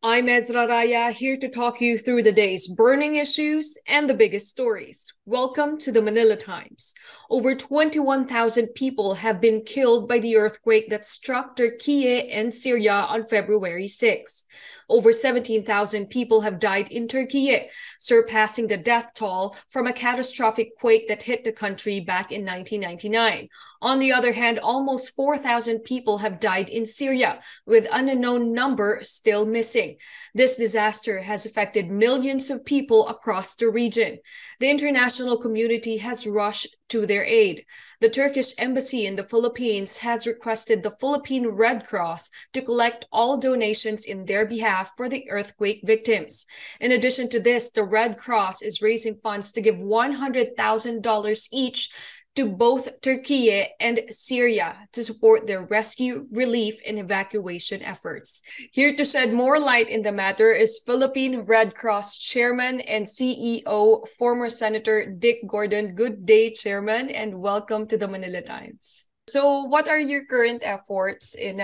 I'm EZRAH, here to talk you through the day's burning issues and the biggest stories. Welcome to the Manila Times. Over 21,000 people have been killed by the earthquake that struck Turkey and Syria on February 6. Over 17,000 people have died in Turkey, surpassing the death toll from a catastrophic quake that hit the country back in 1999. On the other hand, almost 4,000 people have died in Syria, with an unknown number still missing. This disaster has affected millions of people across the region. The international community has rushed to their aid. The Turkish embassy in the Philippines has requested the Philippine Red Cross to collect all donations in their behalf for the earthquake victims. In addition to this, the Red Cross is raising funds to give $100,000 each to both Turkey and Syria to support their rescue, relief, and evacuation efforts. Here to shed more light in the matter is Philippine Red Cross Chairman and CEO, former Senator Dick Gordon. Good day, Chairman, and welcome to the Manila Times. So what are your current efforts in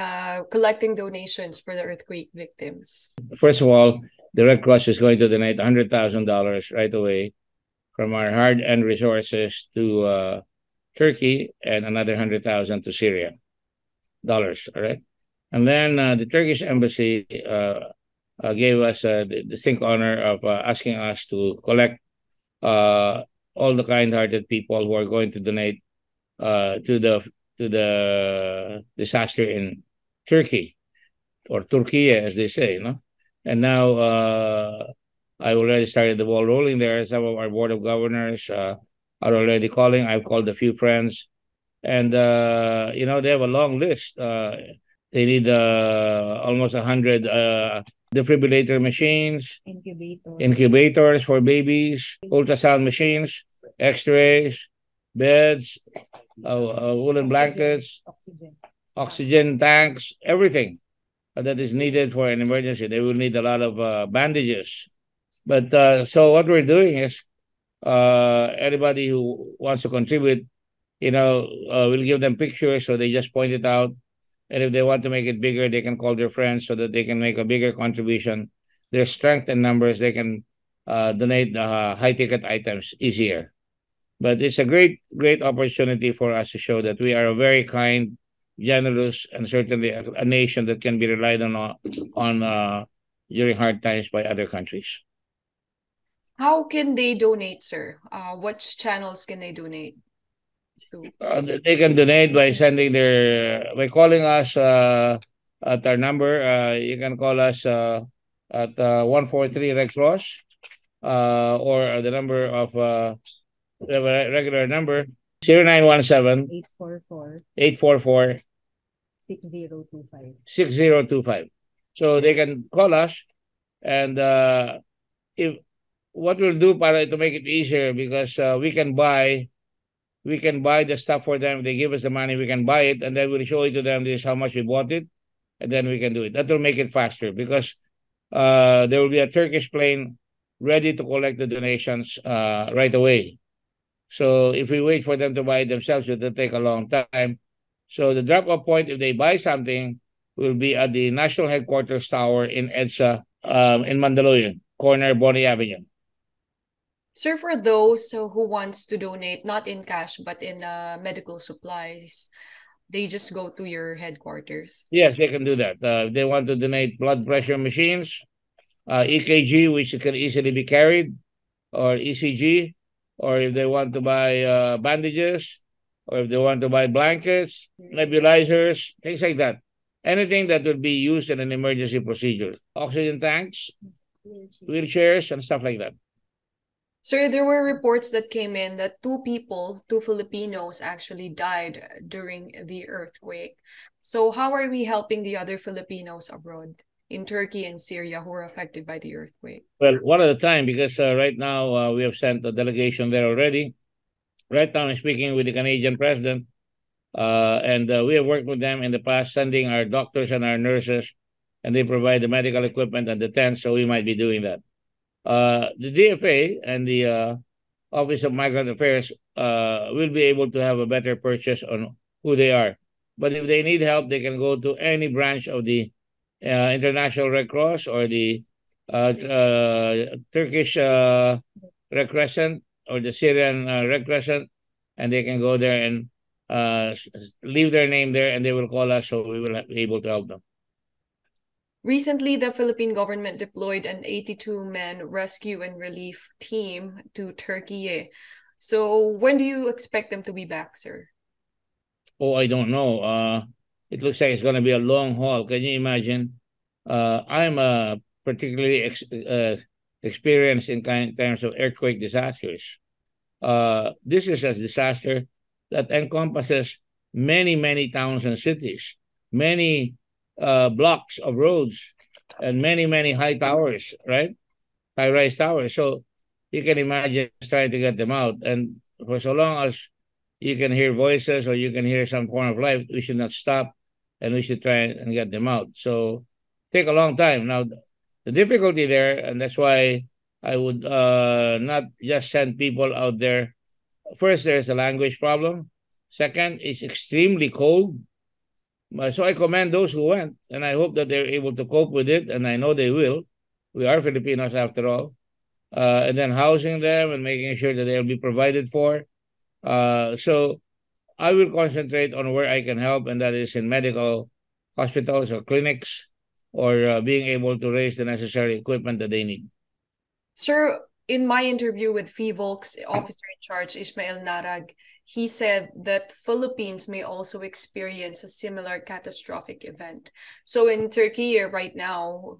collecting donations for the earthquake victims? First of all, the Red Cross is going to donate $100,000 right away from our hard-earned resources to Turkey and another $100,000 to Syria dollars. All right, and then the Turkish embassy gave us the distinct honor of asking us to collect all the kind-hearted people who are going to donate to the disaster in Turkey, or Turkey as they say, no. And now I already started the ball rolling there. Some of our board of governors are already calling. I've called a few friends, and they have a long list. They need almost 100 defibrillator machines, incubators for babies, ultrasound machines, X-rays, beds, woolen blankets, oxygen tanks, everything that is needed for an emergency. They will need a lot of bandages. But so what we're doing is, anybody who wants to contribute, we'll give them pictures, so they just point it out. And if they want to make it bigger, they can call their friends so that they can make a bigger contribution. There's strength in numbers. They can donate high-ticket items easier. But it's a great opportunity for us to show that we are a very kind, generous, and certainly a nation that can be relied on during hard times by other countries. How can they donate, sir? Which channels can they donate to? They can donate by by calling us at our number. You can call us at 143 Red Cross, or the number of regular number 0917 844 6025. So they can call us, and if what we'll do to make it easier, because we can buy the stuff for them. If they give us the money, we can buy it, and then we'll show it to them. This is how much we bought it, and then we can do it. That will make it faster, because there will be a Turkish plane ready to collect the donations right away. So if we wait for them to buy it themselves, it will take a long time. So the drop-off point, if they buy something, will be at the National Headquarters Tower in EDSA, in Mandaluyong, corner Bonnie Avenue. Sir, for those who wants to donate, not in cash, but in medical supplies, they just go to your headquarters? Yes, they can do that. They want to donate blood pressure machines, EKG, which can easily be carried, or ECG, or if they want to buy bandages, or if they want to buy blankets, nebulizers, things like that. Anything that will be used in an emergency procedure. Oxygen tanks, wheelchairs, and stuff like that. Sir, there were reports that came in that two Filipinos actually died during the earthquake. So how are we helping the other Filipinos abroad in Turkey and Syria who are affected by the earthquake? Well, one at a time, because right now we have sent a delegation there already. Right now I'm speaking with the Canadian president, and we have worked with them in the past, sending our doctors and our nurses, and they provide the medical equipment and the tents, so we might be doing that. The DFA and the Office of Migrant Affairs will be able to have a better purchase on who they are. But if they need help, they can go to any branch of the International Red Cross or the Turkish Red Crescent or the Syrian Red Crescent, and they can go there and leave their name there, and they will call us, so we will be able to help them. Recently, the Philippine government deployed an 82-man rescue and relief team to Turkey. So when do you expect them to be back, sir? Oh, I don't know. It looks like it's going to be a long haul. Can you imagine? I'm particularly experienced in terms of earthquake disasters. This is a disaster that encompasses many, many towns and cities, many blocks of roads, and many, many high towers, right? High-rise towers. So you can imagine trying to get them out. And for so long as you can hear voices or you can hear some form of life, we should not stop and we should try and get them out. So take a long time. Now, the difficulty there, and that's why I would not just send people out there. First, there's a language problem. Second, it's extremely cold. So I commend those who went, and I hope that they're able to cope with it, and I know they will. We are Filipinos after all. And then housing them and making sure that they'll be provided for. So I will concentrate on where I can help, and that is in medical hospitals or clinics, or being able to raise the necessary equipment that they need. Sir, in my interview with FIVOLC's officer in charge, Ismail Narag, he said that Philippines may also experience a similar catastrophic event. So in Turkey right now,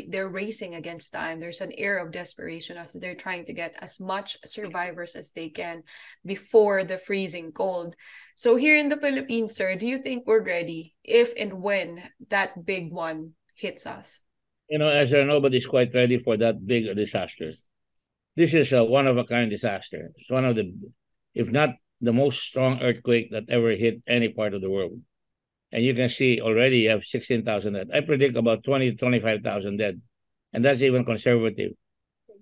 they're racing against time. There's an air of desperation as they're trying to get as much survivors as they can before the freezing cold. So here in the Philippines, sir, do you think we're ready if and when that big one hits us? Ezra, nobody's quite ready for that big disaster. This is a one-of-a-kind disaster. It's one of the, if not the most strong earthquake that ever hit any part of the world. And you can see already you have 16,000 dead. I predict about 20 to 25,000 dead. And that's even conservative.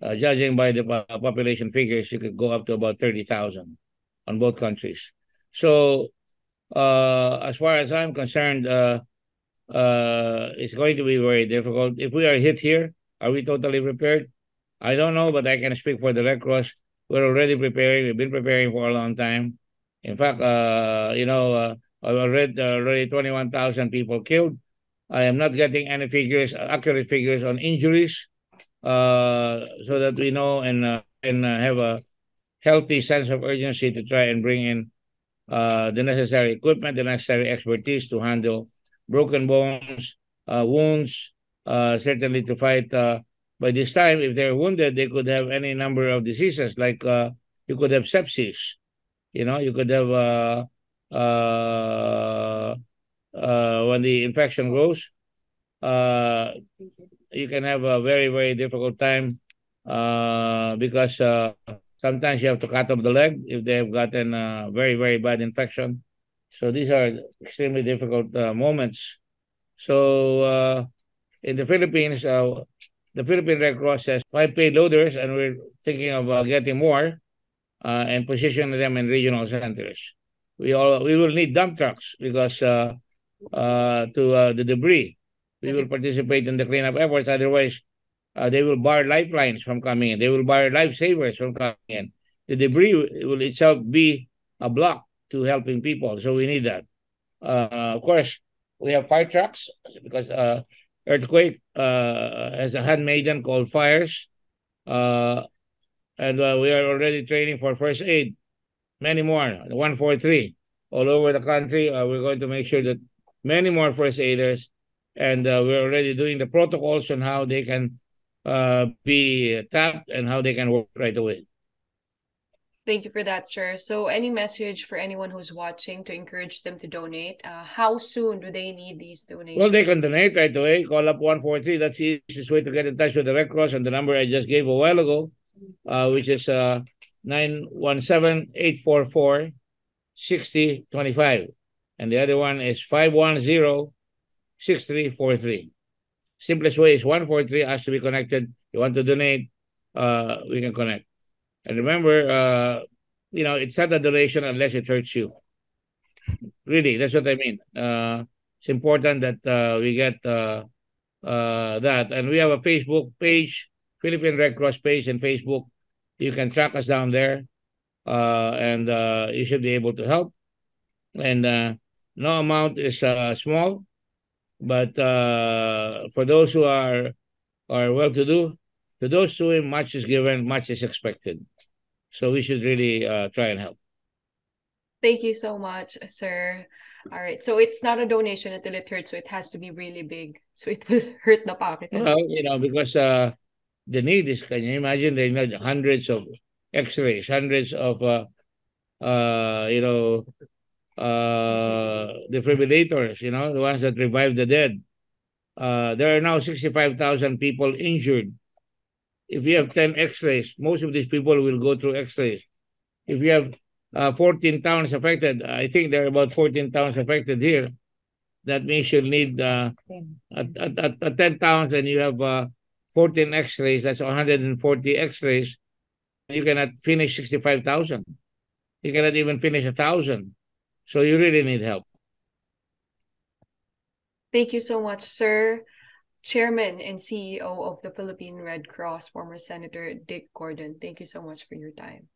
Judging by the population figures, you could go up to about 30,000 on both countries. So as far as I'm concerned, it's going to be very difficult. If we are hit here, are we totally prepared? I don't know, but I can speak for the Red Cross. We're already preparing. We've been preparing for a long time. In fact, I read already 21,000 people killed. I am not getting any figures, accurate figures on injuries, so that we know and have a healthy sense of urgency to try and bring in the necessary equipment, the necessary expertise to handle broken bones, wounds, certainly to fight. By this time, if they're wounded, they could have any number of diseases, like you could have sepsis. You could have when the infection grows, you can have a very, very difficult time because sometimes you have to cut off the leg if they have gotten a very, very bad infection. So these are extremely difficult moments. So in the Philippines, the Philippine Red Cross has 5 payloaders, and we're thinking of getting more and positioning them in regional centers. We will need dump trucks because to the debris. We will participate in the cleanup efforts. Otherwise, they will bar lifelines from coming in. They will bar lifesavers from coming in. The debris will itself be a block to helping people. So we need that. Of course, we have fire trucks because earthquake has a handmaiden called fires. And we are already training for first aid. Many more, 143 all over the country. We're going to make sure that many more first aiders, and we're already doing the protocols on how they can be tapped and how they can work right away. Thank you for that, sir. So any message for anyone who's watching to encourage them to donate? How soon do they need these donations? Well, they can donate right away. Call up 143. That's the easiest way to get in touch with the Red Cross, and the number I just gave a while ago, which is 917-844-6025. And the other one is 510-6343. Simplest way is 143 has to be connected. You want to donate, we can connect. And remember, it's not a donation unless it hurts you. Really, that's what I mean. It's important that we get that. And we have a Facebook page, Philippine Red Cross page in Facebook. You can track us down there, and you should be able to help. And no amount is small, but for those who are well-to-do, to those to whom much is given, much is expected. So we should really try and help. Thank you so much, sir. All right. So it's not a donation until it hurts, so it has to be really big. So it will hurt the pocket. Well, because the need is, can you imagine, they need hundreds of x-rays, hundreds of, defibrillators, the ones that revive the dead. There are now 65,000 people injured. If you have 10 x-rays, most of these people will go through x-rays. If you have 14 towns affected, I think there are about 14 towns affected here. That means you'll need at 10 towns, and you have 14 x-rays. That's 140 x-rays. You cannot finish 65,000. You cannot even finish 1,000. So you really need help. Thank you so much, sir. Chairman and CEO of the Philippine Red Cross, former Senator Dick Gordon. Thank you so much for your time.